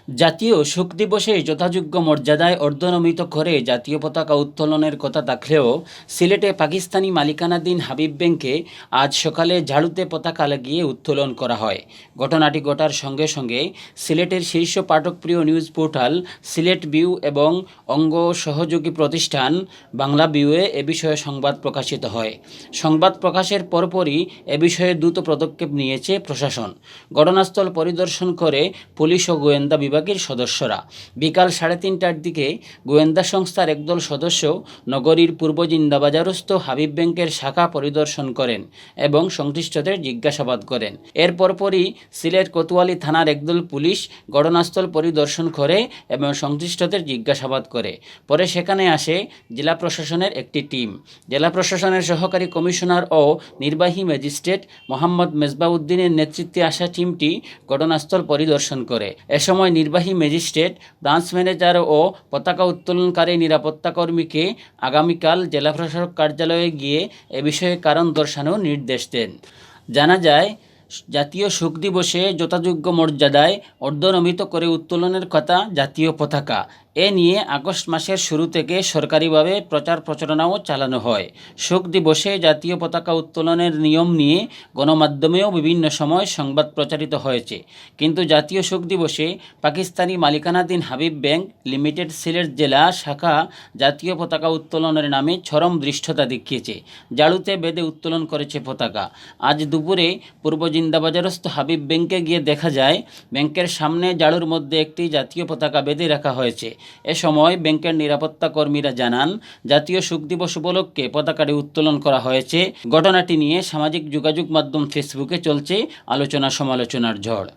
জাতীয় শোক দিবসে যথাযোগ্য মর্যাদায় অর্ধনমিত করে জাতীয় পতাকা উত্তোলনের কথা থাকলেও সিলেটে পাকিস্তানি মালিকানাধীন হাবিব ব্যাংকে আজ সকালে ঝাড়ুতে পতাকা লাগিয়ে উত্তোলন করা হয়। ঘটনাটি ঘটার সঙ্গে সঙ্গে সিলেটের শীর্ষ পাঠকপ্রিয় নিউজ পোর্টাল সিলেট ভিউ এবং অঙ্গ সহযোগী প্রতিষ্ঠান বাংলা ভিউয়ে এ বিষয়ে সংবাদ প্রকাশিত হয়। সংবাদ প্রকাশের পরপরই এ বিষয়ে দ্রুত পদক্ষেপ নিয়েছে প্রশাসন। ঘটনাস্থল পরিদর্শন করে পুলিশ ও গোয়েন্দা বিভাগের সদস্যরা। বিকাল 3:30টার দিকে গোয়েন্দা সংস্থার একদল সদস্য নগরীর পূর্ব জিন্দাবাজারস্থ হাবিব ব্যাংকের শাখা পরিদর্শন করেন এবং সংশ্লিষ্টদের জিজ্ঞাসাবাদ করেন। এর পরপরই সিলেট কোতোয়ালি থানার একদল পুলিশ ঘটনাস্থল পরিদর্শন করে এবং সংশ্লিষ্টদের জিজ্ঞাসাবাদ করে। পরে সেখানে আসে জেলা প্রশাসনের একটি টিম। জেলা প্রশাসনের সহকারী কমিশনার ও নির্বাহী ম্যাজিস্ট্রেট মোহাম্মদ মেজবাউদ্দিনের নেতৃত্বে আসা টিমটি ঘটনাস্থল পরিদর্শন করে। এ সময় নির্বাহী ম্যাজিস্ট্রেট, ব্রাঞ্চ ম্যানেজার ও পতাকা উত্তোলনকারী নিরাপত্তা কর্মীকে আগামীকাল জেলা প্রশাসক কার্যালয়ে গিয়ে এ বিষয়ে কারণ দর্শানোর নির্দেশ দেন। জানা যায়, জাতীয় শোক দিবসে যথাযোগ্য মর্যাদায় অর্ধনমিত করে উত্তোলনের কথা জাতীয় পতাকা। এ নিয়ে আগস্ট মাসের শুরু থেকে সরকারিভাবে প্রচার প্রচারণাও চালানো হয়। শোক দিবসে জাতীয় পতাকা উত্তোলনের নিয়ম নিয়ে গণমাধ্যমেও বিভিন্ন সময় সংবাদ প্রচারিত হয়েছে। কিন্তু জাতীয় শোক দিবসে পাকিস্তানি মালিকানাধীন হাবিব ব্যাংক লিমিটেড সিলেট জেলা শাখা জাতীয় পতাকা উত্তোলনের নামে চরম ধৃষ্টতা দেখিয়েছে। ঝাড়ুতে বেঁধে উত্তোলন করেছে পতাকা। আজ দুপুরে পূর্ব জিন্দাবাজারস্থ হাবিব ব্যাংকে গিয়ে দেখা যায়, ব্যাংকের সামনে ঝাড়ুর মধ্যে একটি জাতীয় পতাকা বেঁধে রাখা হয়েছে। এ সময় ব্যাংকের নিরাপত্তা কর্মীরা জানান, জাতীয় শোক দিবস উপলক্ষে পতাকাটি উত্তোলন করা হয়েছে। ঘটনাটি নিয়ে সামাজিক যোগাযোগ মাধ্যম ফেসবুকে চলছে আলোচনা সমালোচনার ঝড়।